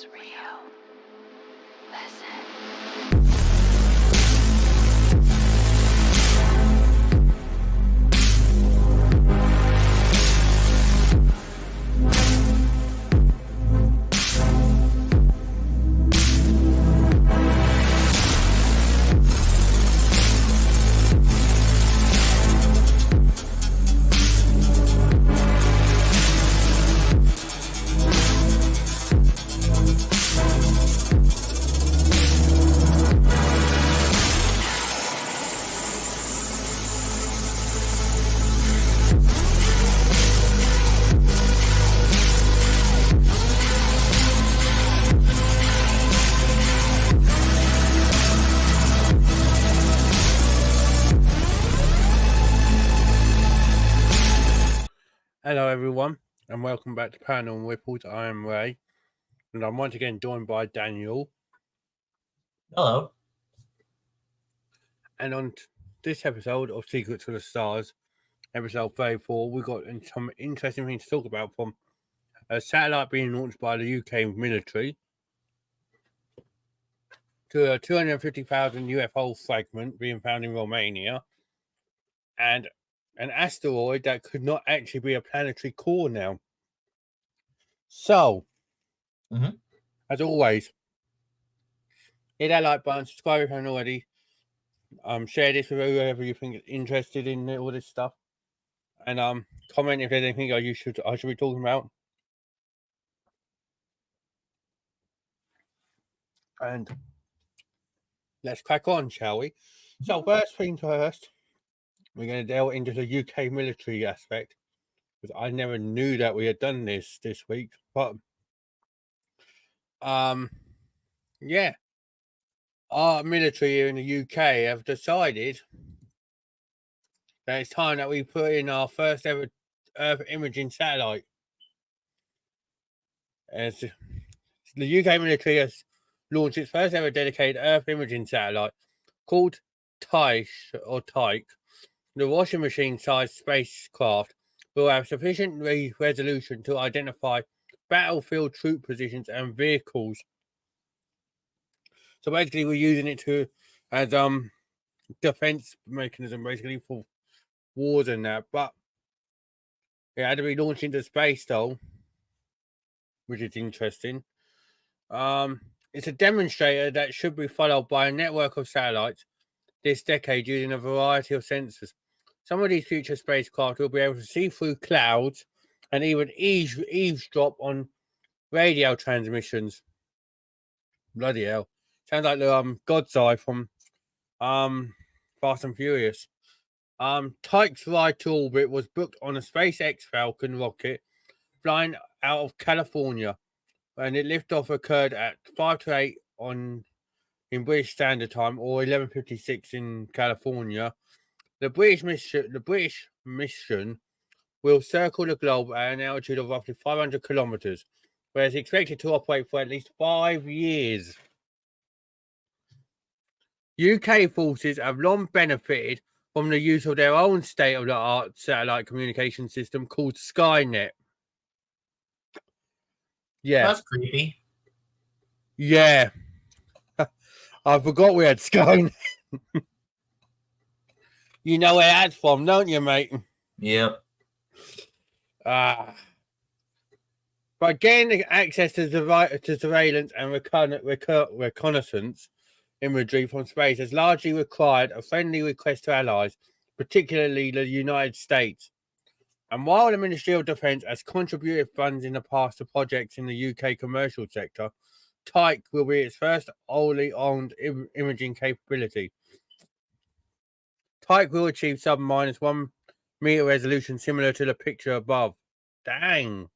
is real. Listen. Hello everyone and welcome back to Paranormal Ripples. I am Ray and I'm once again joined by Daniel. Hello. And on this episode of Secrets of the Stars, episode 34, we've got some interesting things to talk about, from a satellite being launched by the UK military to a 250,000 UFO fragment being found in Romania, and an asteroid that could not actually be a planetary core now. So, as always, hit that like button, subscribe if you haven't already. Share this with whoever you think is interested in all this stuff, and comment if there's anything I should be talking about. And let's crack on, shall we? So first thing first, we're going to delve into the UK military aspect, because I never knew that we had done this week. But yeah, our military here in the UK have decided that it's time that we put in our first ever Earth imaging satellite. As the UK military has launched its first ever dedicated Earth imaging satellite called Tyche. The washing machine-sized spacecraft will have sufficient resolution to identify battlefield troop positions and vehicles. So basically, we're using it as defense mechanism, basically, for wars and that. But it had to be launched into space, though, which is interesting. It's a demonstrator that should be followed by a network of satellites this decade using a variety of sensors. Some of these future spacecraft will be able to see through clouds and even eavesdrop on radio transmissions. Bloody hell. Sounds like the God's Eye from Fast and Furious. Tyche's ride to orbit was booked on a SpaceX Falcon rocket flying out of California, and its liftoff occurred at 5 to 8 in British Standard Time, or 11:56 in California. The British mission will circle the globe at an altitude of roughly 500 kilometers, where it's expected to operate for at least 5 years. UK forces have long benefited from the use of their own state-of-the-art satellite communication system called Skynet. Yeah. That's creepy. Yeah. I forgot we had Skynet. You know where that's from, don't you, mate? Yep. By getting access to surveillance and reconnaissance imagery from space has largely required a friendly request to allies, particularly the United States. And while the Ministry of Defence has contributed funds in the past to projects in the UK commercial sector, Tyche will be its first wholly owned imaging capability. Tyche will achieve sub-1 meter resolution similar to the picture above. Dang.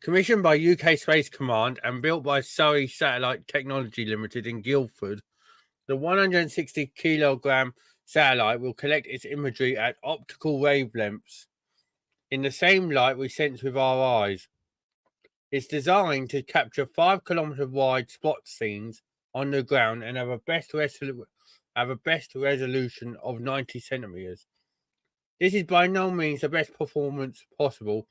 Commissioned by UK Space Command and built by Surrey Satellite Technology Limited in Guildford, the 160 kilogram satellite will collect its imagery at optical wavelengths in the same light we sense with our eyes. It's designed to capture 5 kilometer wide spot scenes on the ground and have a best resolution of 90 centimeters. This is by no means the best performance possible.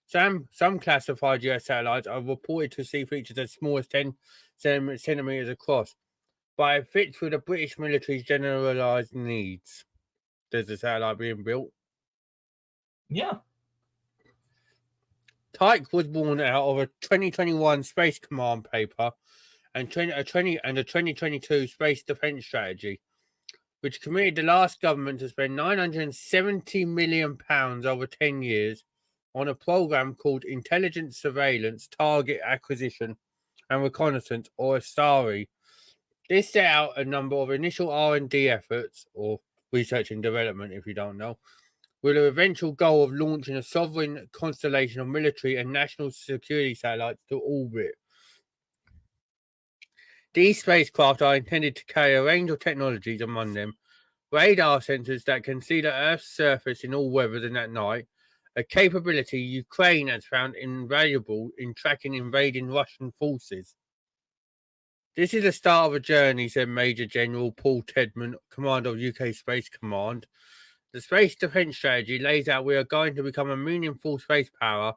Some classified US satellites are reported to see features as small as 10 centimeters across, but it fits with the British military's generalized needs. There's a satellite being built. Yeah. Tyke was born out of a 2021 Space Command paper and a 2022 Space Defence Strategy, which committed the last government to spend £970 million over 10 years on a program called Intelligence Surveillance, Target Acquisition and Reconnaissance, or STARI. This set out a number of initial R&D efforts, or research and development if you don't know, with the eventual goal of launching a sovereign constellation of military and national security satellites to orbit. These spacecraft are intended to carry a range of technologies, among them radar sensors that can see the Earth's surface in all weathers and at night, a capability Ukraine has found invaluable in tracking invading Russian forces. This is the start of a journey, said Major General Paul Tedman, commander of UK Space Command. The Space Defence Strategy lays out we are going to become a meaningful space power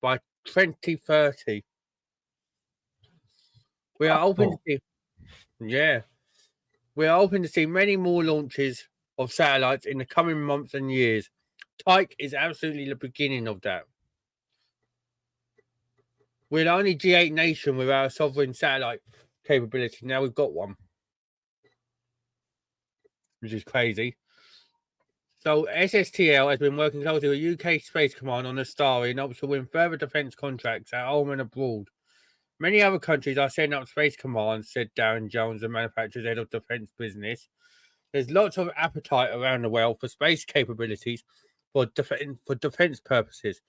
by 2030. We are open to see, we are open to see many more launches of satellites in the coming months and years. Tyke is absolutely the beginning of that. We're the only G8 nation without a sovereign satellite capability. Now we've got one, which is crazy. So SSTL has been working closely with UK Space Command on the STARI and hopes to win further defence contracts at home and abroad. Many other countries are setting up space commands, said Darren Jones, the manufacturer's head of defence business. There's lots of appetite around the world for space capabilities for defence purposes.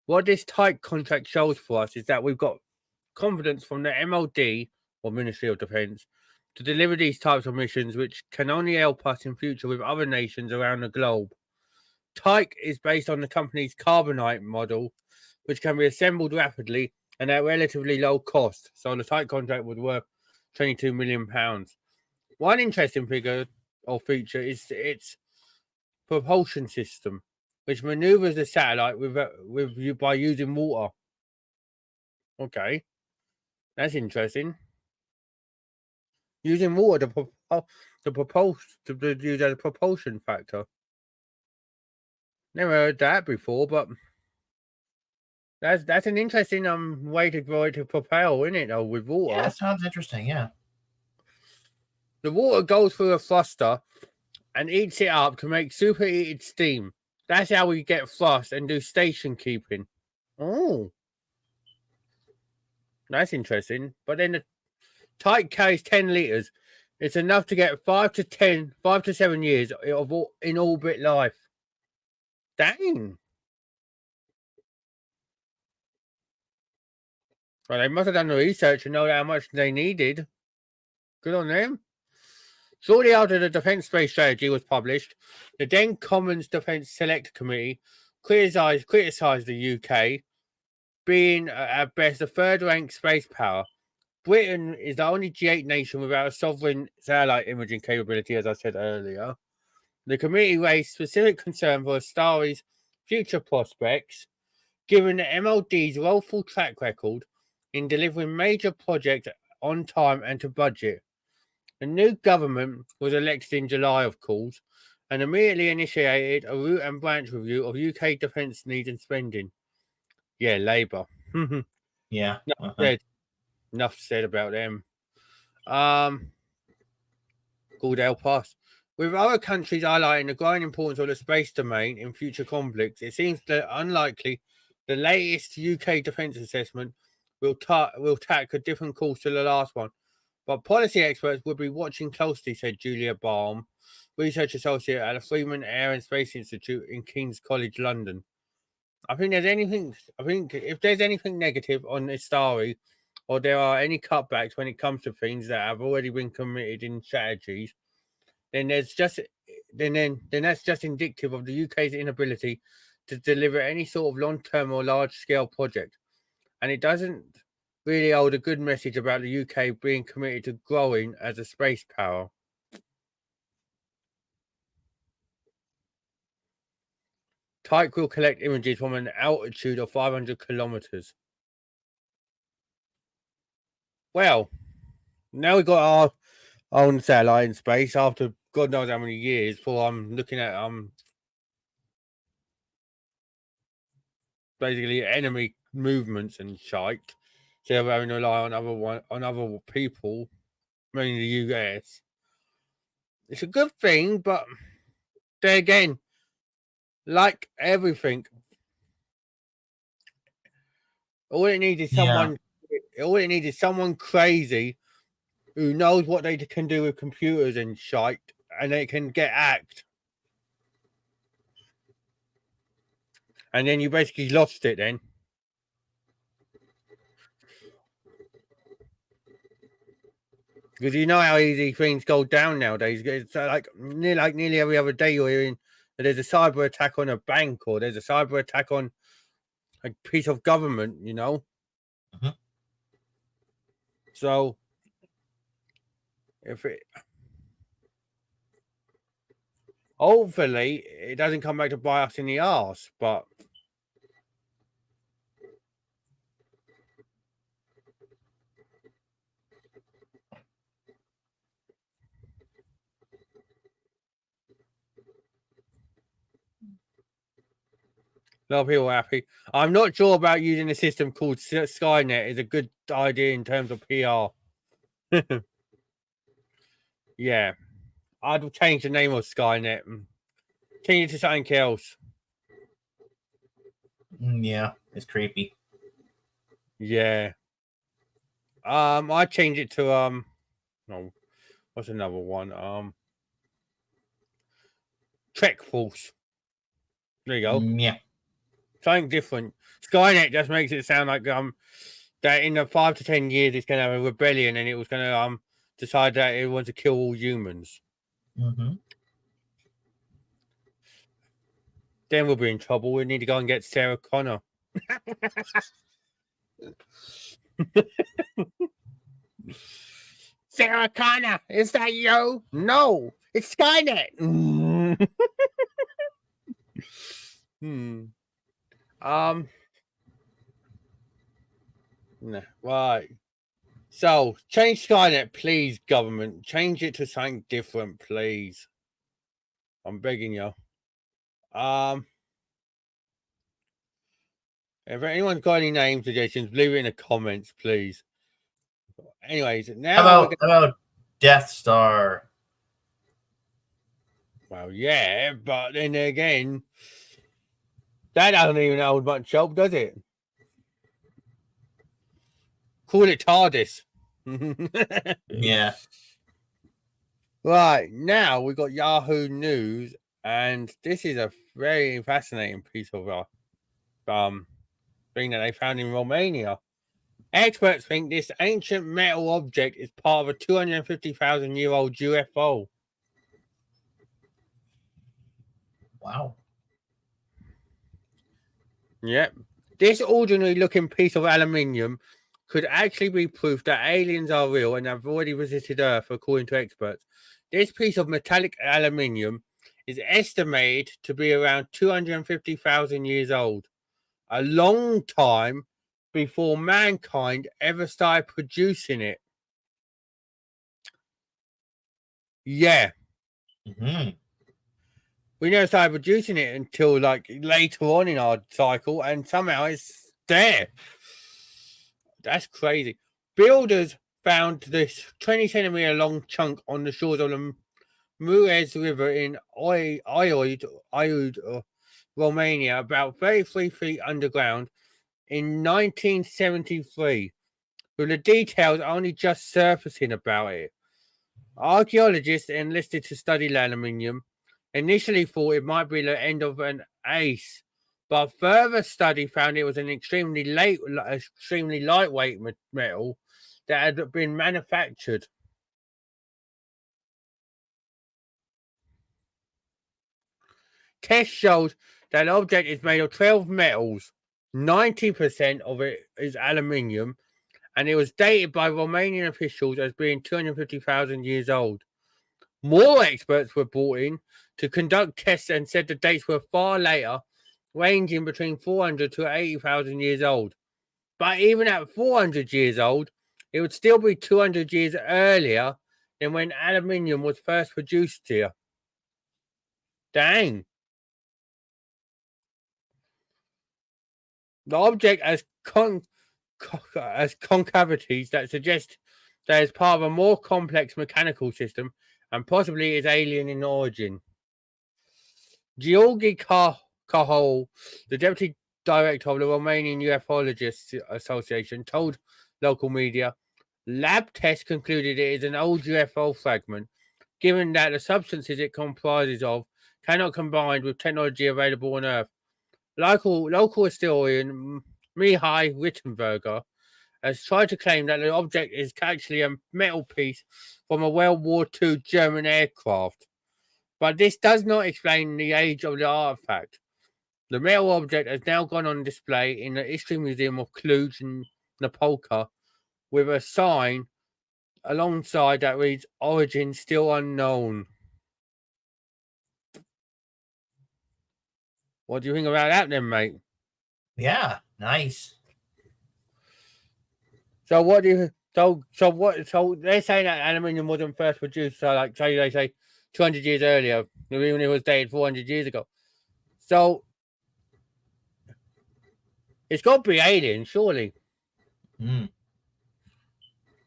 What this Tyke contract shows for us is that we've got confidence from the MOD, or Ministry of Defence, to deliver these types of missions, which can only help us in future with other nations around the globe. Tyke is based on the company's Carbonite model, which can be assembled rapidly and at relatively low cost. So the Tyke contract was worth £22 million. One interesting figure or feature is its propulsion system, which maneuvers the satellite by using water. Okay, that's interesting. Using water to use as a propulsion factor. Never heard that before, but that's an interesting way to propel, isn't it? Though with water. Yeah, it sounds interesting. Yeah. The water goes through a thruster and eats it up to make superheated steam. That's how we get thrust and do station keeping. Oh, that's interesting. But then the Tyke carries 10 liters. It's enough to get 5 to 7 years of in orbit life. Dang. Well, they must have done the research and know how much they needed. Good on them. Shortly after the Defence Space Strategy was published, the then Commons Defence Select Committee criticised the UK being, at best, a third-ranked space power. Britain is the only G8 nation without a sovereign satellite imaging capability, as I said earlier. The committee raised specific concern for STARI's future prospects, given the MOD's woeful track record in delivering major projects on time and to budget. The new government was elected in July, of course, and immediately initiated a root and branch review of UK defence needs and spending. Yeah, Labour. Yeah. Enough said about them. Good help us. With other countries highlighting the growing importance of the space domain in future conflicts, it seems that unlikely the latest UK defence assessment will tack a different course to the last one. But policy experts will be watching closely, said Julia Baum, research associate at the Freeman Air and Space Institute in King's College, London. I think if there's anything negative on this story, or there are any cutbacks when it comes to things that have already been committed in strategies, then that's just indicative of the UK's inability to deliver any sort of long-term or large-scale project, and it doesn't really hold a good message about the UK being committed to growing as a space power. Tyke will collect images from an altitude of 500 kilometers. Well, now we've got our own satellite in space after God knows how many years. For I'm looking at basically enemy movements and shite. So they're having to rely on other people, mainly the US. It's a good thing, but there again, like everything, all it needs is someone. All it needs is someone crazy who knows what they can do with computers and shite, and they can get hacked. And then you basically lost it then. Because you know how easy things go down nowadays. It's like nearly every other day you're hearing that there's a cyber attack on a bank or there's a cyber attack on a piece of government, you know? Mhm. So, if it... Hopefully, it doesn't come back to bite us in the arse, but... A lot of people are happy. I'm not sure about using a system called Skynet is a good idea in terms of PR. Yeah. I'd change the name of Skynet and change it to something else. Yeah, it's creepy. Yeah. I change it to no, what's another one? Trek Force. There you go. Yeah. Something different. Skynet just makes it sound like that in the 5 to 10 years it's gonna have a rebellion and it was gonna decide that it wants to kill all humans. Mm-hmm. Then we'll be in trouble. We need to go and get Sarah Connor. Sarah Connor, is that you? No, it's Skynet. No, right. So change Skynet, please, government. Change it to something different, please. I'm begging you. If anyone's got any name suggestions, leave it in the comments, please. Anyways, now How about Death Star? Well, yeah, but then again, that doesn't even hold much help, does it? Call it TARDIS. Yeah. Right, now we've got Yahoo News, and this is a very fascinating piece of thing that they found in Romania. Experts think this ancient metal object is part of a 250,000-year-old UFO. Wow. Yep. This ordinary looking piece of aluminium could actually be proof that aliens are real and have already visited Earth, according to experts. This piece of metallic aluminium is estimated to be around 250,000 years old, a long time before mankind ever started producing it. Yeah. Mm-hmm. We never started producing it until like later on in our cycle, and somehow it's there. That's crazy. Builders found this 20 centimeter long chunk on the shores of the Mureș River in Aiud, Romania, about 33 feet underground in 1973, with the details only just surfacing about it. Archaeologists enlisted to study aluminium initially thought it might be the end of an ace, but further study found it was an extremely lightweight metal that had been manufactured. Tests showed that the object is made of 12 metals. 90% of it is aluminium, and it was dated by Romanian officials as being 250,000 years old. More experts were brought in to conduct tests and said the dates were far later ranging between 400 to 80,000 years old. But even at 400 years old, it would still be 200 years earlier than when aluminium was first produced here. Dang. The object has concavities that suggest that it's part of a more complex mechanical system and possibly is alien in origin. Georgi Cahol, the deputy director of the Romanian Ufologists Association, told local media, lab tests concluded it is an old UFO fragment, given that the substances it comprises of cannot combine with technology available on Earth. Local historian Mihai Rittenberger has tried to claim that the object is actually a metal piece from a World War II German aircraft. But this does not explain the age of the artifact. The metal object has now gone on display in the History Museum of Cluj in Napolka with a sign alongside that reads, "Origin still unknown." What do you think about that then, mate? Yeah, nice. So what do you so they're saying that aluminium wasn't first produced, so like say they say 200 years earlier, even it was dated 400 years ago. So it's got to be alien, surely. Mm.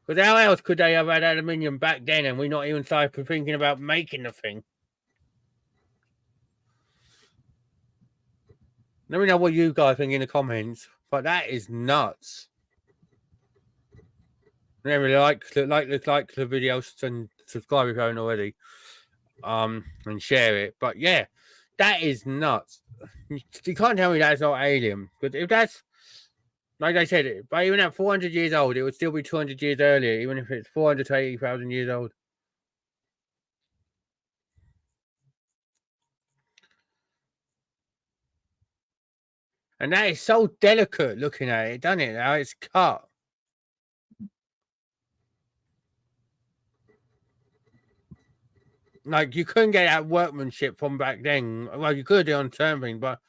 Because how else could they have had aluminium back then and we not even started thinking about making the thing? Let me know what you guys think in the comments. But that is nuts. Remember, like the video and subscribe if you haven't already. And share it. But yeah, that is nuts. You can't tell me that's not alien. Because if that's, like I said, but even at 400 years old, it would still be 200 years earlier, even if it's 400 to 80,000 years old. And that is so delicate looking at it, doesn't it? How it's cut. Like, you couldn't get that workmanship from back then. Well, you could do on something, but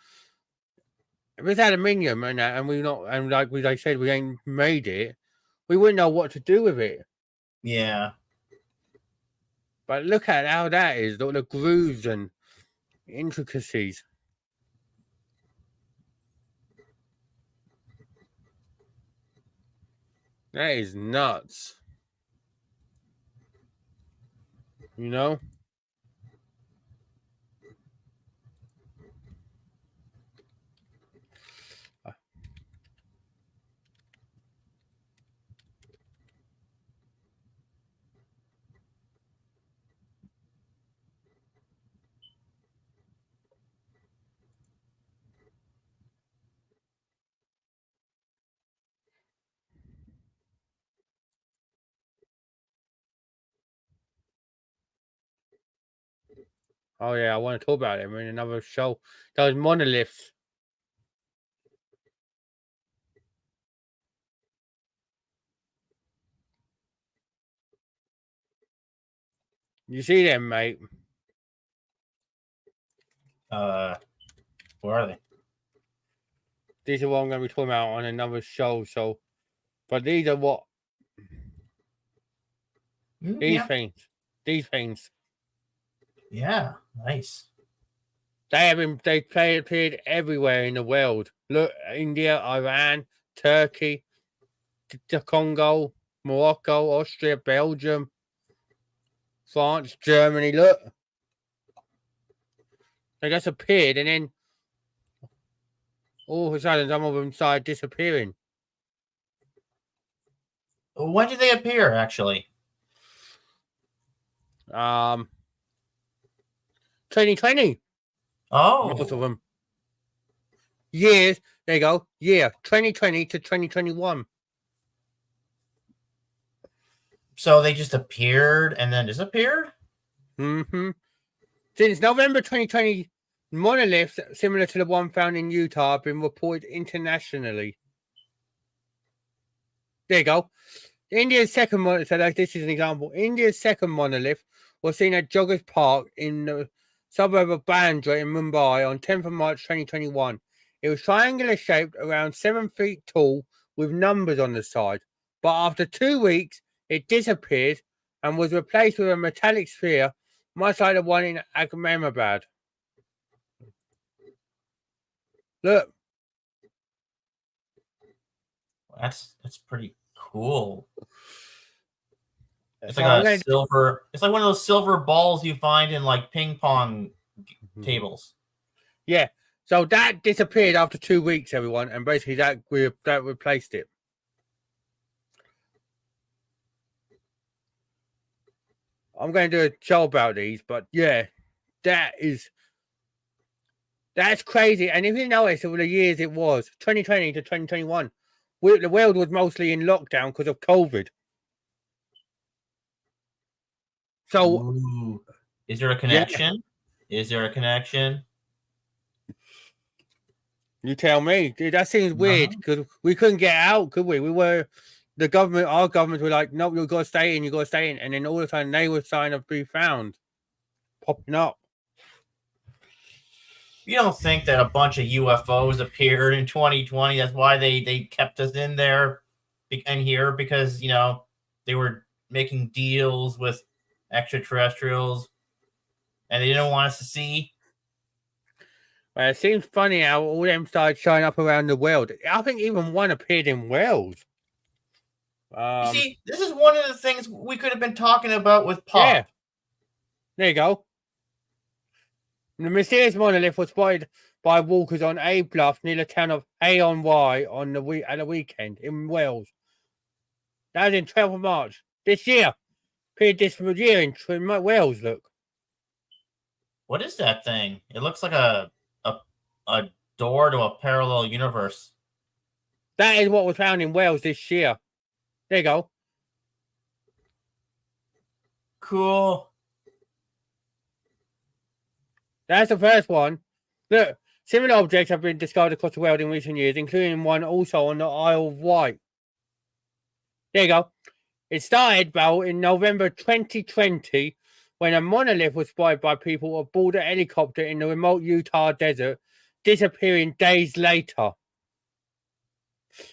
if it's aluminium and that, and we not, and like they said, we ain't made it, we wouldn't know what to do with it. Yeah. But look at how that is, all the grooves and intricacies. That is nuts. You know? Oh yeah, I want to talk about it in another show. Those monoliths. You see them, mate? Where are they? These are what I'm going to be talking about on another show. So, but these are what these things. These things. Yeah, nice. They appeared everywhere in the world. Look, India, Iran, Turkey, the Congo, Morocco, Austria, Belgium, France, Germany. Look, they just appeared, and then all of a sudden, some of them started disappearing. When did they appear, actually? 2020. Oh. Most of them. Years. There you go. Yeah, 2020 to 2021. So they just appeared and then disappeared? Mm-hmm. Since November 2020, monoliths similar to the one found in Utah have been reported internationally. There you go. India's second monolith, so like this is an example. India's second monolith was seen at Joggers Park in the suburb of Bandra in Mumbai on 10th of March 2021. It was triangular shaped, around 7 feet tall, with numbers on the side. But after 2 weeks, it disappeared and was replaced with a metallic sphere, much like the one in Ahmedabad. Look. That's pretty cool. It's So like a silver. It's like one of those silver balls you find in like ping pong tables. Yeah. So that disappeared after 2 weeks, everyone, and basically that replaced it. I'm going to do a show about these, but yeah, that's crazy. And if you notice over the years, it was 2020 to 2021, the world was mostly in lockdown because of COVID. So, ooh, is there a connection? Yeah. Is there a connection? You tell me. Dude, that seems weird because we couldn't get out, could we? Our government were like, no, you've got to stay in, you've got to stay in. And then all of a sudden they were starting to be found, popping up. You don't think that a bunch of UFOs appeared in 2020? That's why they kept us in there and here, because, you know, they were making deals with extraterrestrials and they didn't want us to see. Well, it seems funny how all them started showing up around the world. I think even one appeared in Wales. You see, this is one of the things we could have been talking about with Pop. Yeah. There you go. The mysterious monolith was spotted by walkers on A Bluff near the town of A-on-Y at the weekend in Wales. That was in 12th of March this year. Appeared this year in Wales, look. What is that thing? It looks like a door to a parallel universe. That is what was found in Wales this year. There you go. Cool. That's the first one. Look, similar objects have been discovered across the world in recent years, including one also on the Isle of Wight. There you go. It started, Bell, in November 2020 when a monolith was spotted by people aboard a helicopter in the remote Utah desert, disappearing days later.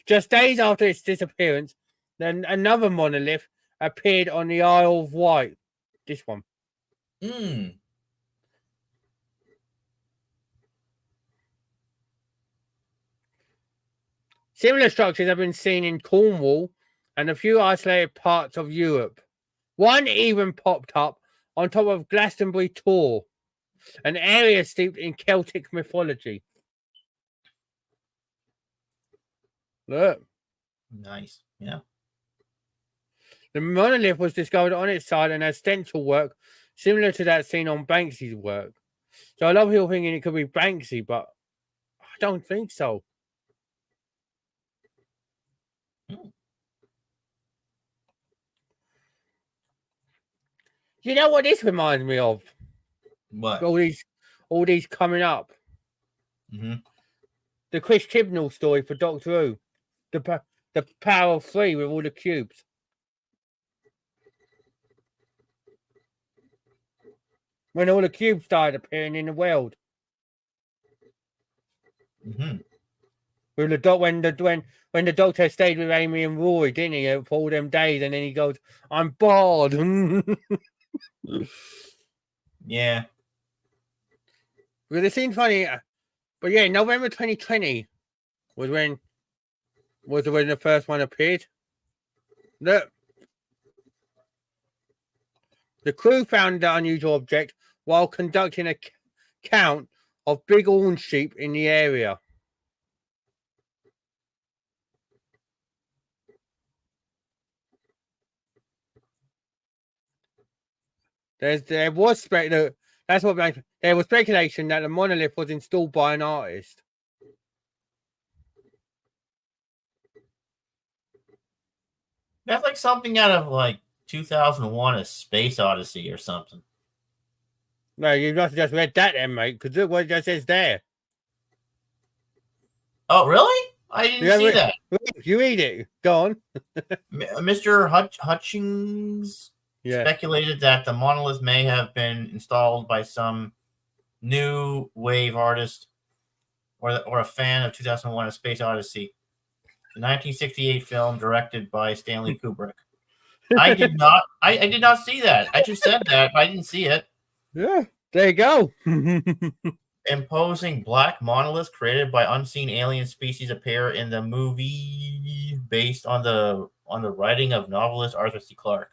Just days after its disappearance, then another monolith appeared on the Isle of Wight. This one. Similar structures have been seen in Cornwall and a few isolated parts of Europe. One even popped up on top of Glastonbury Tor, an area steeped in Celtic mythology. Look. Nice. Yeah. The monolith was discovered on its side and has stencil work similar to that seen on Banksy's work. So a lot of people thinking it could be Banksy, but I don't think so. You know what this reminds me of? What? All these coming up. Mm-hmm. The Chris Chibnall story for Doctor Who. The power of 3 with all the cubes. When all the cubes started appearing in the world. Mm-hmm. With when the Doctor stayed with Amy and Roy, didn't he, for all them days, and then he goes, "I'm bored." Yeah. Well, it seems funny, but yeah, November 2020 was when the first one appeared. Look, the crew found the unusual object while conducting a count of big horn sheep in the area. There was speculation that the monolith was installed by an artist. That's like something out of like 2001: A Space Odyssey or something. No, you must have just read that then, mate, because look what it just says there. Oh, really? I didn't see that. You read it. Go on. Mr. Hutchings speculated that the monolith may have been installed by some new wave artist or a fan of 2001: A Space Odyssey, the 1968 film directed by Stanley Kubrick. I did not see that. I just said that, but I didn't see it. Yeah, there you go. Imposing black monoliths created by unseen alien species appear in the movie based on the writing of novelist Arthur C. Clarke.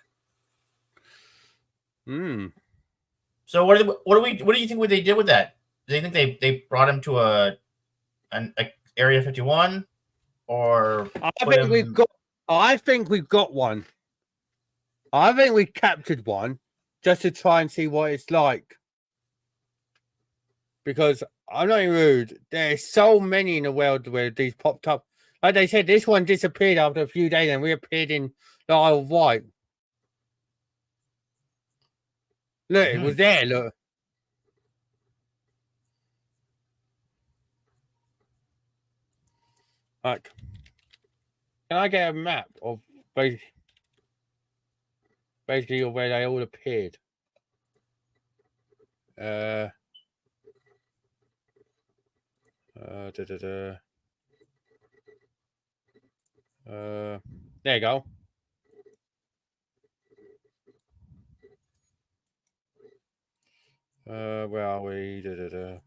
So what do you think what they did with that? Do they think they brought him to an Area 51, or I think we've got one. I think we captured one just to try and see what it's like. Because I'm not even rude. There's so many in the world where these popped up. Like they said, this one disappeared after a few days and reappeared in the Isle of Wight. Look, it was there, look. Like, can I get a map of basically of where they all appeared? There you go. Where are we? There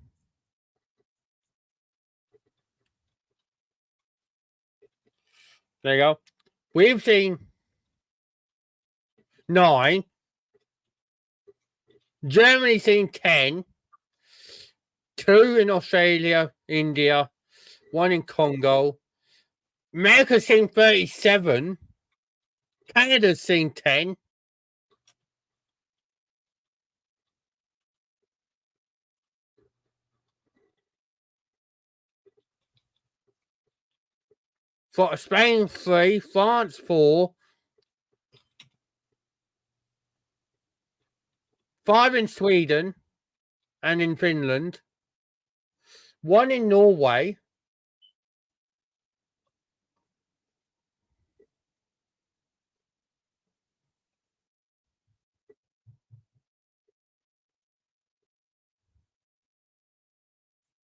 you go. We've seen 9. Germany's seen 10. 2 in Australia, India, 1 in Congo. America's seen 37. Canada's seen 10. For Spain 3, France 4, 5 in Sweden and in Finland, 1 in Norway,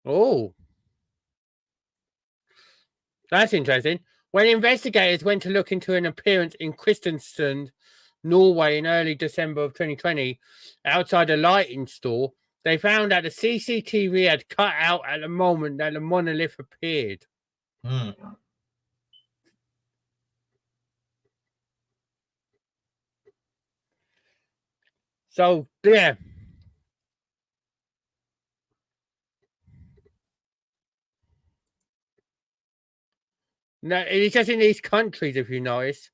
oh, that's interesting. When investigators went to look into an appearance in Kristiansand, Norway in early December of 2020, outside a lighting store, they found that the CCTV had cut out at the moment that the monolith appeared. So, yeah. No, it's just in these countries, if you notice.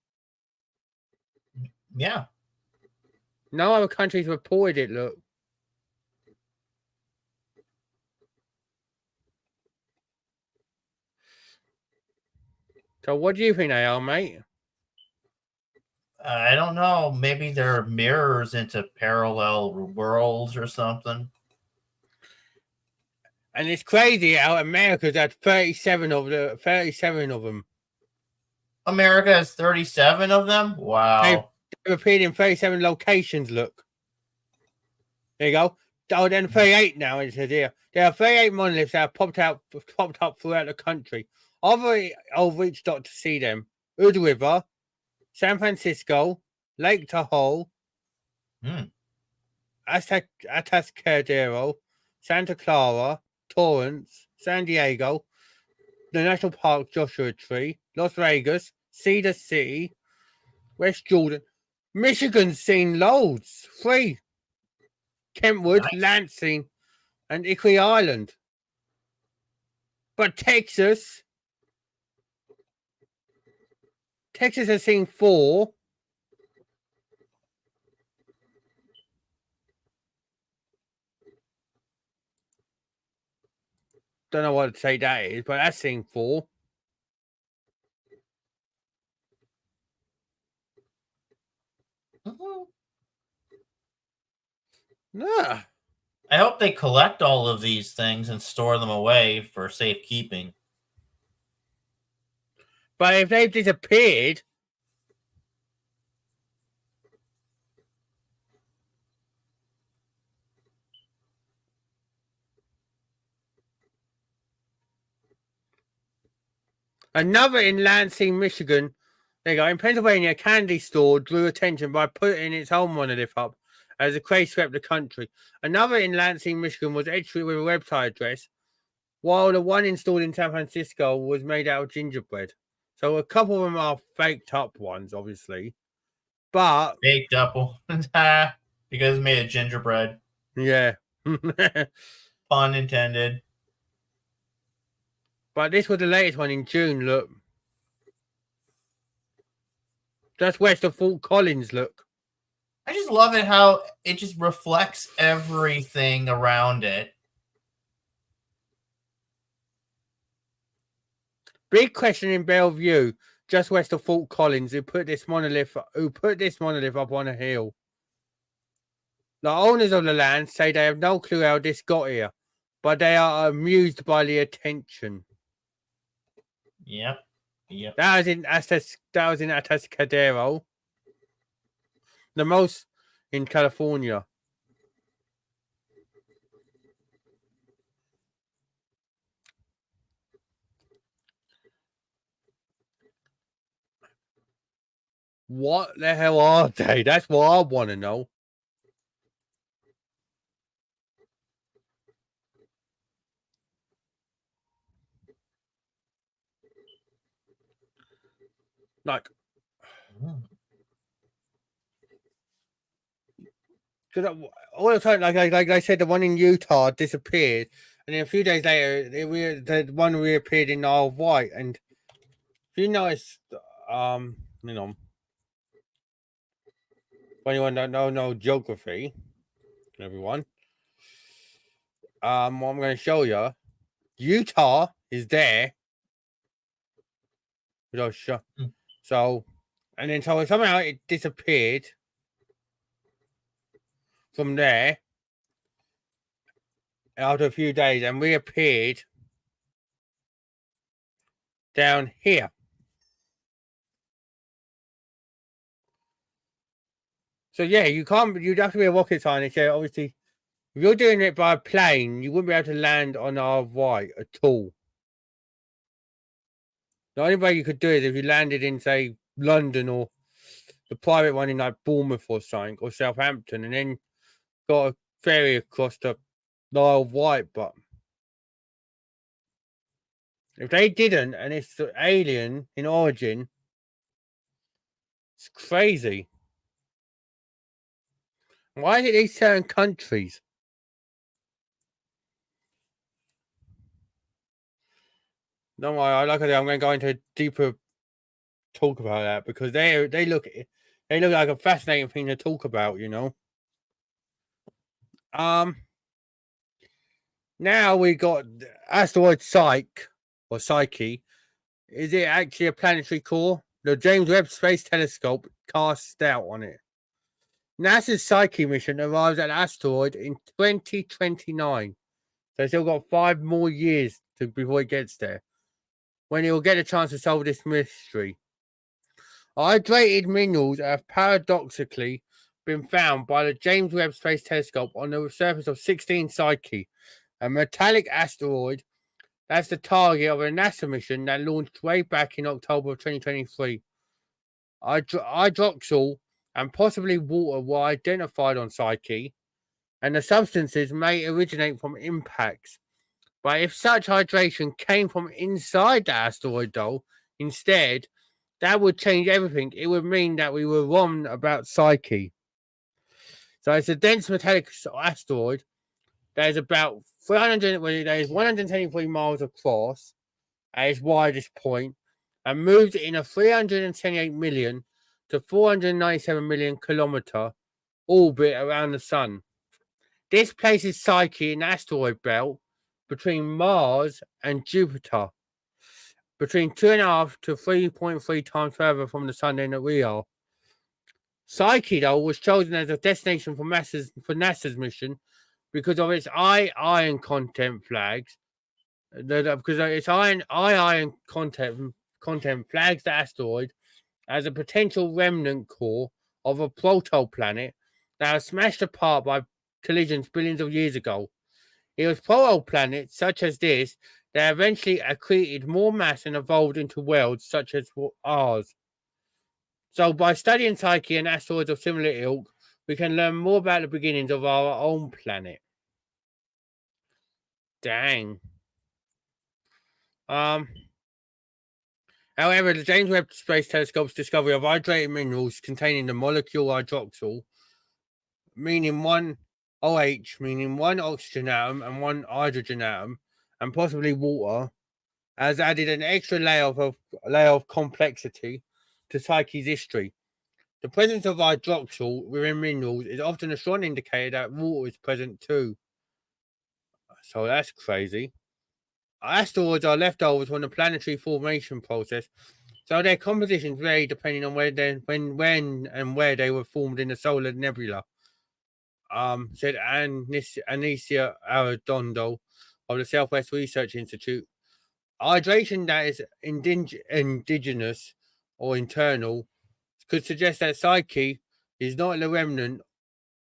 Yeah. No other countries reported it, look. So what do you think they are, mate? I don't know. Maybe they're mirrors into parallel worlds or something. And it's crazy how America's had 37 of them. America has 37 of them? Wow. They've appeared in 37 locations, look. There you go. Oh, then 38 now, it says here. There are 38 monoliths that have popped up throughout the country. I've reached out to see them. Hood River, San Francisco, Lake Tahoe, Atascadero, Santa Clara, Torrance, San Diego, the National Park Joshua Tree, Las Vegas, Cedar City, West Jordan. Michigan's seen loads. 3. Kentwood, nice. Lansing, and Erie Island. But Texas has seen 4. Don't know what to say that is, but that's seen 4. Nah. I hope they collect all of these things and store them away for safekeeping. But if they've disappeared, Another in Lansing, Michigan. There you go. In Pennsylvania, a candy store drew attention by putting its own monolith up as the craze swept the country. Another in Lansing, Michigan was etched with a website address, while the one installed in San Francisco was made out of gingerbread. So a couple of them are faked up ones, obviously. But Baked apple. Because it's made of gingerbread. yeah. Pun intended. But this was the latest one in June, look. Just west of Fort Collins, look. I just love it how it just reflects everything around it. Big question in Bellevue, just west of Fort Collins, who put this monolith up on a hill. The owners of the land say they have no clue how this got here, but they are amused by the attention. Yep. That was in Atascadero, the most in California. What the hell are they? That's what I want to know. Like, because all the time, like I said, the one in Utah disappeared, and then a few days later, the one reappeared in Isle of Wight. And if you notice, you know, for anyone that don't know geography, everyone, what I'm going to show you, Utah is there. So, and then so somehow it disappeared from there after a few days and reappeared down here. So yeah, you'd have to be a rocket scientist. Yeah, obviously, if you're doing it by plane, you wouldn't be able to land on Isle of Wight at all. The only way you could do it is if you landed in, say, London or the private one in like Bournemouth or something, or Southampton, and then got a ferry across to the Isle of Wight. But if they didn't, and it's the alien in origin, it's crazy. Why is it these certain countries? Don't worry, like I said, I'm going to go into a deeper talk about that because they look like a fascinating thing to talk about, you know. Now we got asteroid Psyche. Is it actually a planetary core? The James Webb Space Telescope casts doubt on it. NASA's Psyche mission arrives at the asteroid in 2029. So it's still got 5 more years before it gets there, when it will get a chance to solve this mystery. Hydrated minerals have paradoxically been found by the James Webb Space Telescope on the surface of 16 Psyche, a metallic asteroid that's the target of a NASA mission that launched way back in October of 2023. Hydroxyl and possibly water were identified on Psyche, and the substances may originate from impacts. But if such hydration came from inside the asteroid, though, instead, that would change everything. It would mean that we were wrong about Psyche. So it's a dense metallic asteroid that is about 173 miles across at its widest point and moves in a 378 million to 497 million kilometer orbit around the sun. This places Psyche in the asteroid belt between Mars and Jupiter, between 2.5 to 3.3 times further from the sun than we are. Psyche, though, was chosen as a destination for NASA's mission because of its iron content flags. Because its iron content flags the asteroid as a potential remnant core of a protoplanet that was smashed apart by collisions billions of years ago. It was protoplanets such as this They eventually accreted more mass and evolved into worlds such as ours. So by studying Psyche and asteroids of similar ilk, we can learn more about the beginnings of our own planet. Dang. However, the James Webb Space Telescope's discovery of hydrated minerals containing the molecule hydroxyl, meaning one OH, meaning one oxygen atom and one hydrogen atom, and possibly water, has added an extra layer of complexity to Psyche's history. The presence of hydroxyl within minerals is often a strong indicator that water is present too. So that's crazy. Asteroids are leftovers from the planetary formation process, so their compositions vary depending on when and where they were formed in the solar nebula. Said Anicia Arredondo of the Southwest Research Institute. Hydration that is indigenous or internal could suggest that Psyche is not the remnant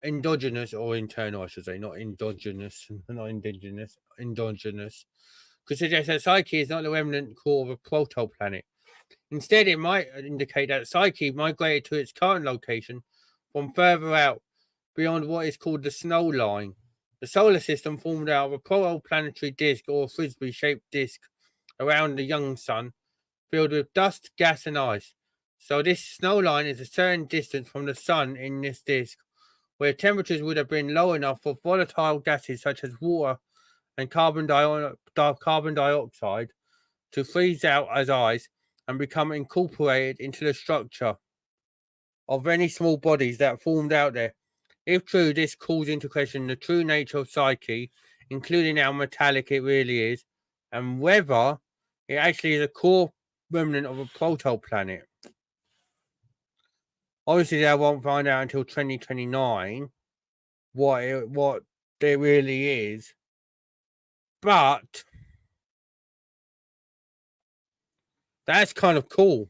endogenous or internal, I should say, not endogenous, not indigenous, endogenous, could suggest that Psyche is not the remnant core of a protoplanet. Instead, it might indicate that Psyche migrated to its current location from further out beyond what is called the snow line. The solar system formed out of a protoplanetary disk or frisbee-shaped disk around the young sun, filled with dust, gas, and ice. So this snow line is a certain distance from the sun in this disk, where temperatures would have been low enough for volatile gases such as water and carbon dioxide to freeze out as ice and become incorporated into the structure of any small bodies that formed out there. If true, this calls into question the true nature of Psyche, including how metallic it really is, and whether it actually is a core remnant of a protoplanet. Obviously, they won't find out until 2029 what it really is, but that's kind of cool.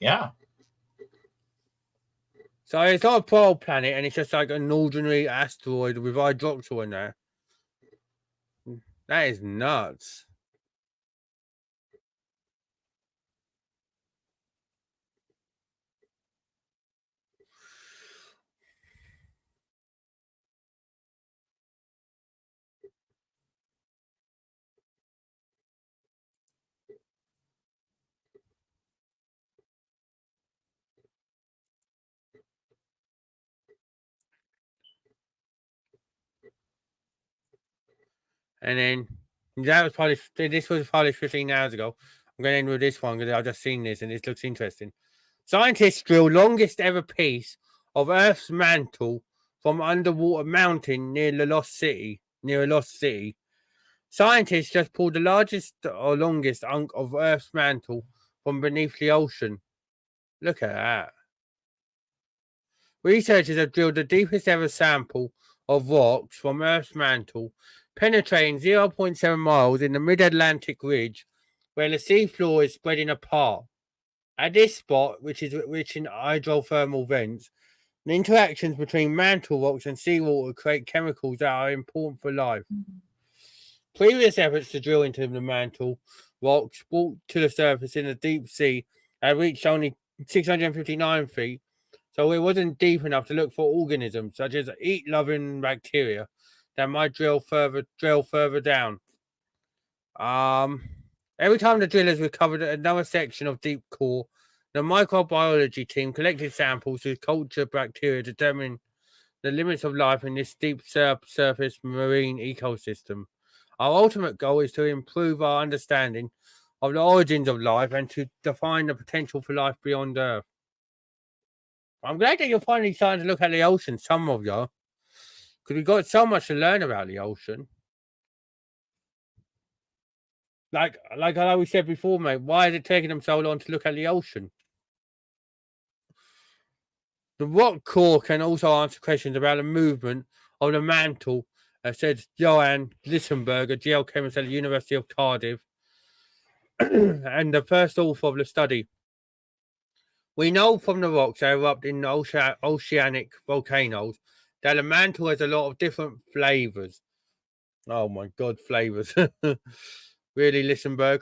Yeah. So it's not a protoplanet, and it's just like an ordinary asteroid with hydroxyl in there. That is nuts. And then that was published. This was published 15 hours ago. I'm going to end with this one because I've just seen this and this looks interesting. Scientists drill longest ever piece of Earth's mantle from underwater mountain near a lost city. Scientists just pulled the largest or longest hunk of Earth's mantle from beneath the ocean. Look at that. Researchers have drilled the deepest ever sample of rocks from Earth's mantle, penetrating 0.7 miles in the mid-Atlantic ridge, where the seafloor is spreading apart. At this spot, which is rich in hydrothermal vents, the interactions between mantle rocks and seawater create chemicals that are important for life. Previous efforts to drill into the mantle rocks brought to the surface in the deep sea had reached only 659 feet, so it wasn't deep enough to look for organisms such as heat-loving bacteria that might drill further down. Every time the drillers recovered another section of deep core, the microbiology team collected samples to culture bacteria, determining the limits of life in this deep surface marine ecosystem. Our ultimate goal is to improve our understanding of the origins of life and to define the potential for life beyond Earth. I'm glad that you're finally starting to look at the ocean, some of you, because we've got so much to learn about the ocean. Like we said before, mate, why is it taking them so long to look at the ocean? The rock core can also answer questions about the movement of the mantle, said Johan Lissenberg, a geochemist at the University of Cardiff, and the first author of the study. We know from the rocks that erupt in oceanic volcanoes that the mantle has a lot of different flavors. Oh my god, flavors. Really, Listenberg.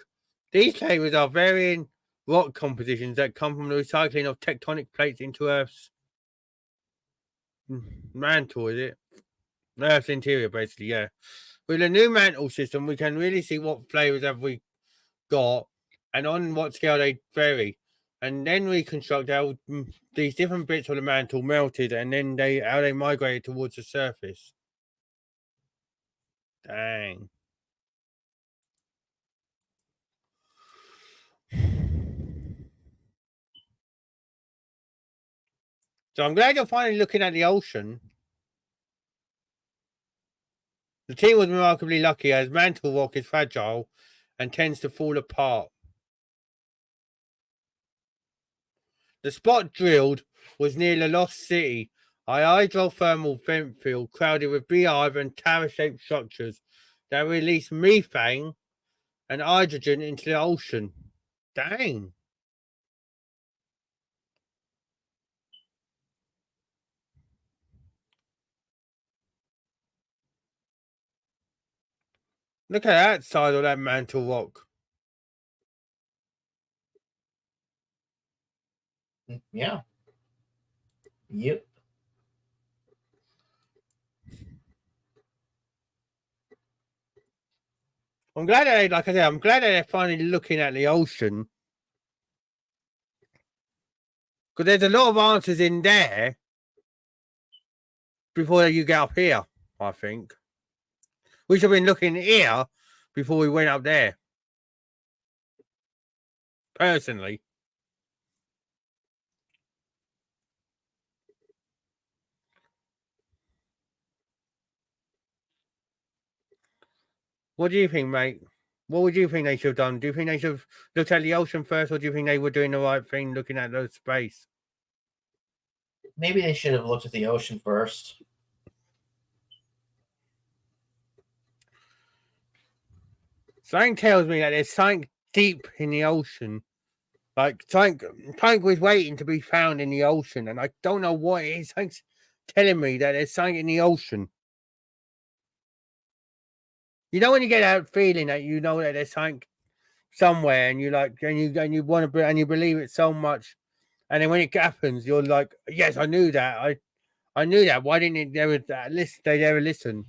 These flavors are varying rock compositions that come from the recycling of tectonic plates into Earth's mantle, is it? Earth's interior, basically, yeah. With a new mantle system, we can really see what flavors have we got and on what scale they vary. And then reconstruct how these different bits of the mantle melted and then how they migrated towards the surface. Dang. So I'm glad you're finally looking at the ocean. The team was remarkably lucky as mantle rock is fragile and tends to fall apart. The spot drilled was near the Lost City, a hydrothermal vent field crowded with beehive and tower-shaped structures that release methane and hydrogen into the ocean. Dang. Look at that side of that mantle rock. Yeah. Yep. I'm glad that, like I said, I'm glad that they're finally looking at the ocean. Because there's a lot of answers in there before you get up here, I think. We should have been looking here before we went up there. Personally. What do you think, mate? What would you think they should have done? Do you think they should have looked at the ocean first, or do you think they were doing the right thing looking at the space? Maybe they should have looked at the ocean first. Something tells me that there's something deep in the ocean. Like something was waiting to be found in the ocean, and I don't know what it is. Something's telling me that there's something in the ocean. You know when you get that feeling that you know that there's something somewhere, and you like, and you want to, and you believe it so much, and then when it happens, you're like, yes, I knew that. I knew that. Why didn't they ever listen?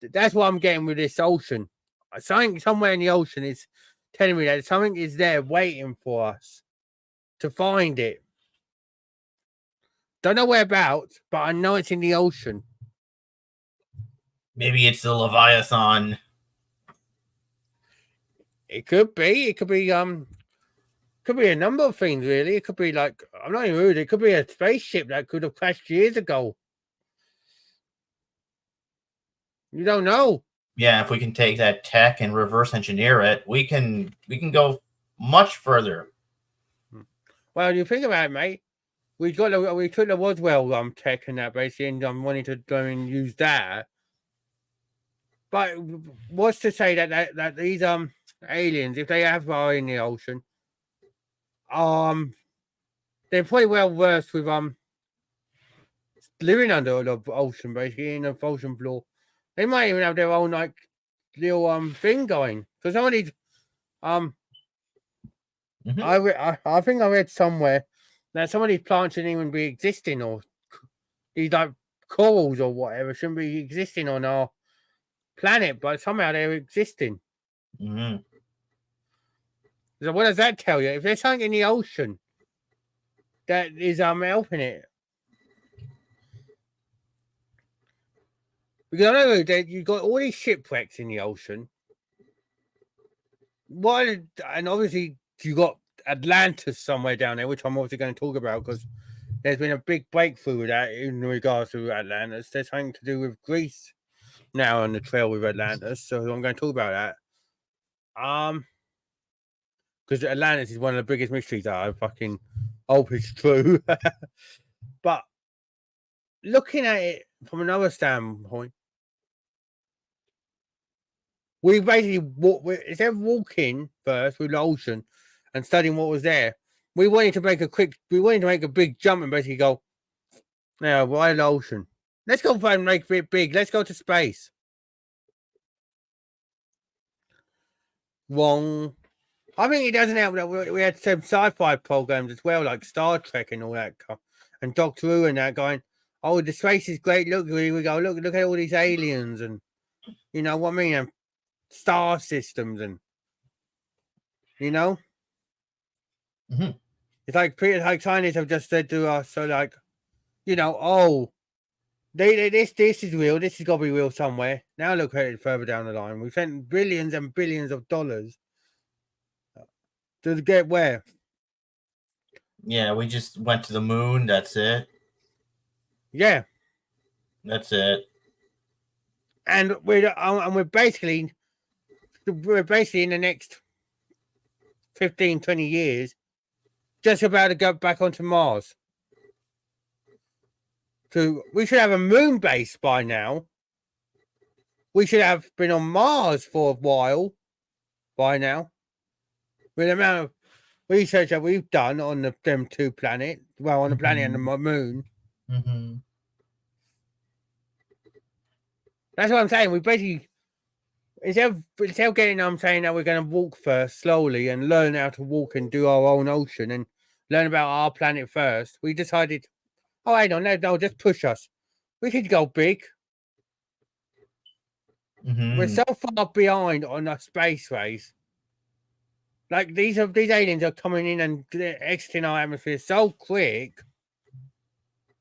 That's what I'm getting with this ocean. Something somewhere in the ocean is telling me that something is there waiting for us to find it. Don't know whereabouts, but I know it's in the ocean. Maybe it's the Leviathan. It could be. It could be a number of things, really. It could be like, I'm not even rude, it could be a spaceship that could have crashed years ago. You don't know. Yeah, if we can take that tech and reverse engineer it, we can go much further. Well, you think about it, mate. We took the Roswell tech and that basically, and I'm wanting to go and use that. But what's to say that these aliens, if they are in the ocean, they're pretty well versed with living under the ocean, basically in the ocean floor. They might even have their own like little thing going. Because some of these I think I read somewhere that some of these plants shouldn't even be existing, or these like corals or whatever shouldn't be existing on our planet, but somehow they're existing. Mm-hmm. So what does that tell you? If there's something in the ocean that is helping it, because I know that you've got all these shipwrecks in the ocean. What, and obviously you got Atlantis somewhere down there, which I'm obviously going to talk about because there's been a big breakthrough with that in regards to Atlantis. There's something to do with Greece now on the trail with Atlantis, so I'm going to talk about that. Because Atlantis is one of the biggest mysteries that I fucking hope is true. But looking at it from another standpoint, we basically instead of walking first with the ocean and studying what was there, we wanted to make a big jump and basically go, now, why the ocean? Let's go and make it big. Let's go to space. wrong. I think it doesn't help that we had some sci-fi programs as well, like Star Trek and all that, and Doctor Who and that, going, "Oh, the space is great. Look, we go, look at all these aliens, and you know what I mean, and star systems, and you know, it's like scientists have just said to us, so like, you know, oh, this is real. This has got to be real somewhere. Now look at it further down the line. We spent billions and billions of dollars to get where." Yeah, we just went to the moon. That's it. Yeah. That's it. And we're basically in the next 15, 20 years just about to go back onto Mars. So we should have a moon base by now. We should have been on Mars for a while by now. With the amount of research that we've done on them two planets, well, on the planet and the moon. That's what I'm saying. We basically, instead of getting, I'm saying that we're going to walk first slowly and learn how to walk and do our own ocean and learn about our planet first, we decided, oh, I don't know, no, just push us. We could go big. We're so far behind on our space race. Like these aliens are coming in and exiting our atmosphere so quick,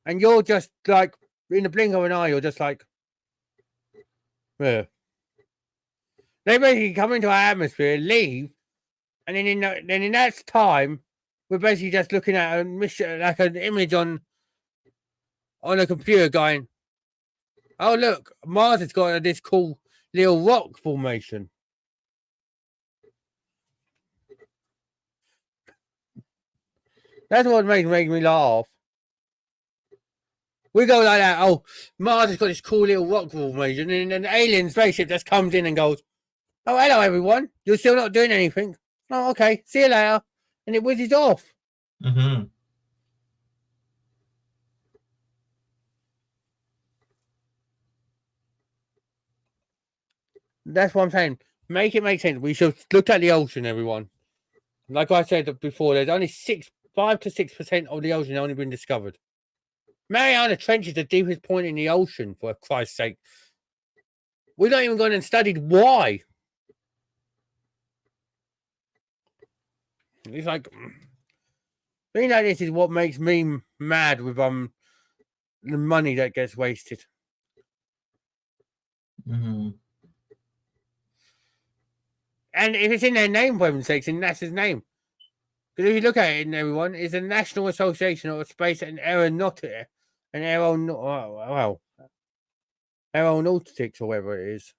and you're just like in the blink of an eye, you're just like, yeah. They basically come into our atmosphere, leave, and then in that time, we're basically just looking at a mission, like an image on a computer, going, "Oh look, Mars has got this cool little rock formation." That's what makes me laugh. We go like that. Oh, Mars has got this cool little rock formation, and an alien spaceship just comes in and goes, "Oh, hello everyone. You're still not doing anything. Oh, okay. See you later." And it whizzes off. That's what I'm saying. Make it make sense. We should look at the ocean, everyone. Like I said before, there's only 5 to 6% of the ocean only been discovered. Mariana Trench is the deepest point in the ocean, for Christ's sake. We're not even gone and studied why. It's like, things like this is what makes me mad with the money that gets wasted. And if it's in their name, for heaven's sakes, in NASA's name. Because if you look at it, everyone, it's the National Association of Space and Aeronautics, and Aeronautics, or whatever it is.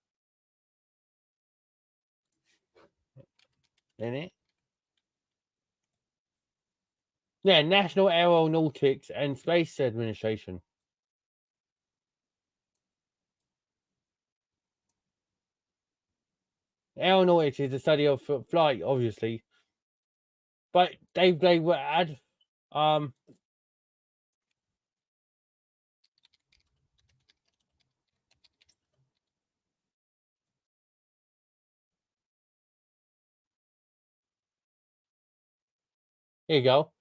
Isn't it? Yeah, National Aeronautics and Space Administration. Aeronautics is the study of flight, obviously. But they were here you go.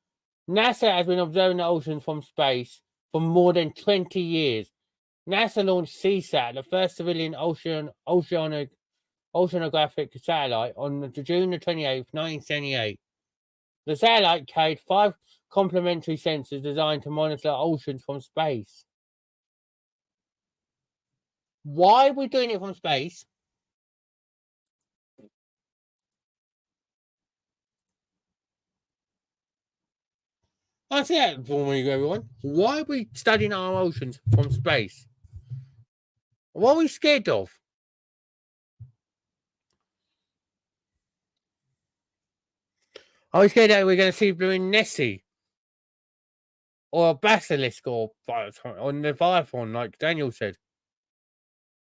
NASA has been observing the oceans from space for more than 20 years. NASA launched CSAT, the first civilian oceanographic satellite, on June 28th, 1978. The satellite carried 5 complementary sensors designed to monitor oceans from space. Why are we doing it from space? I see that for me, everyone. Why are we studying our oceans from space? What are we scared of? Are we scared that we're going to see blue Nessie? Or a basilisk or Leviathan, like Daniel said?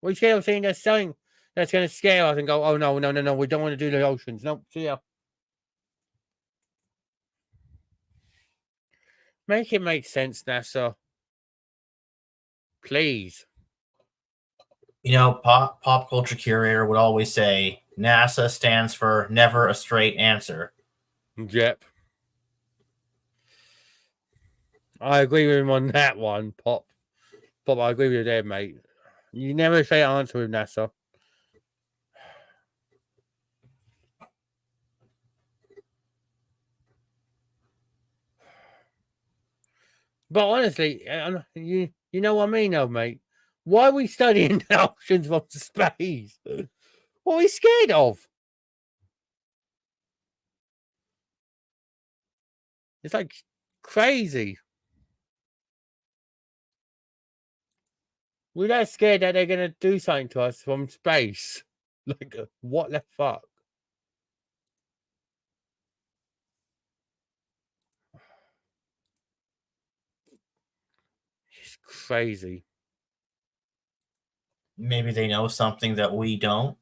We're scared of seeing there's something that's going to scare us and go, oh, no, we don't want to do the oceans. No, see ya. Make it make sense, NASA. Please. You know, pop culture curator would always say, NASA stands for never a straight answer. Yep. I agree with him on that one, Pop. Pop, I agree with you there, mate. You never say answer with NASA. But honestly, you know what I mean, though, mate. Why are we studying the options from space? What are we scared of? It's like crazy. We're that scared that they're gonna do something to us from space. Like, what the fuck? It's crazy. Maybe they know something that we don't.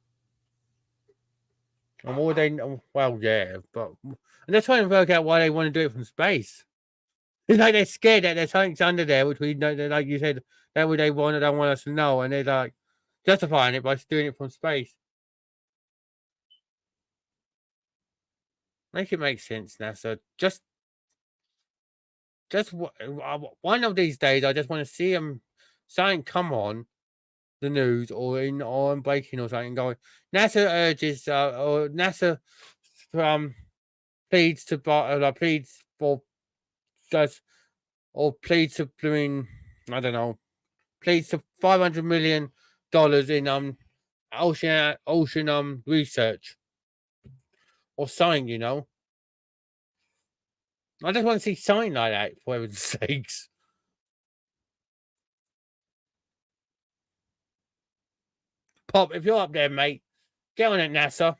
And what they know? Well, yeah, but and they're trying to work out why they want to do it from space. It's like they're scared that there's something under there, which we know, like you said, that what they want, don't want us to know, and they're like justifying it by doing it from space. Make it make sense, NASA. Just one of these days, I just want to see something come on the news or on breaking or something going. NASA urges or NASA pleads to pleads for does or pleads to blooming I don't know pleads to $500 million in ocean research or something, you know. I just want to see something like that, for heaven's sakes. Pop, if you're up there, mate, get on it, NASA.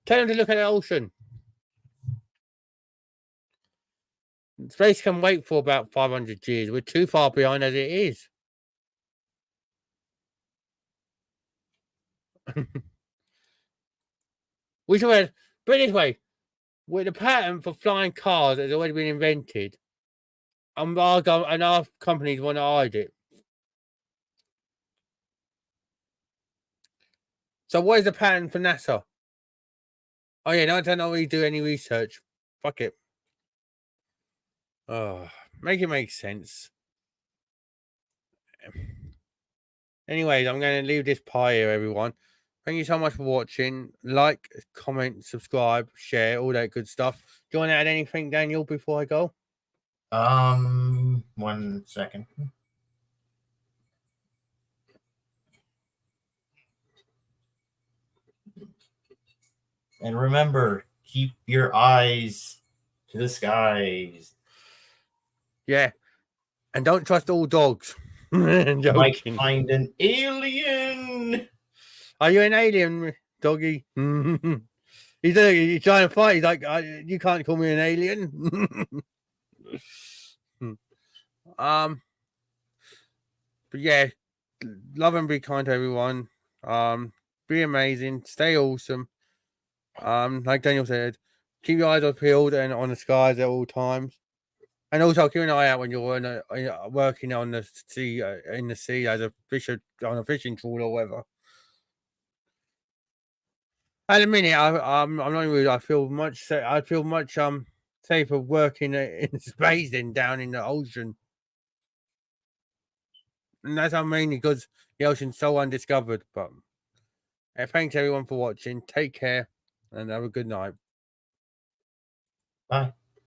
Tell them to look at the ocean. Space can wait for about 500 years. We're too far behind as it is. We should have, but this way, with the patent for flying cars has already been invented, and our companies want to hide it. So what is the patent for NASA? Oh yeah, no, I don't really do any research. Fuck it. Oh, make it make sense. Anyways, I'm going to leave this pie here, everyone. Thank you so much for watching. Like, comment, subscribe, share, all that good stuff. Do you want to add anything, Daniel, before I go? 1 second. And remember, keep your eyes to the skies. Yeah. And don't trust all dogs. You might find an alien. Are you an alien, doggy? He's trying to fight. He's like, you can't call me an alien. But yeah, love and be kind to everyone. Be amazing. Stay awesome. Like Daniel said, keep your eyes peeled and on the skies at all times. And also keep an eye out when you're working on the sea, in the sea as a fisher on a fishing trawl or whatever. At the minute, I'm not rude. I feel much safer working in space than down in the ocean, and that's mainly because the ocean's so undiscovered. But thanks everyone for watching. Take care and have a good night. Bye.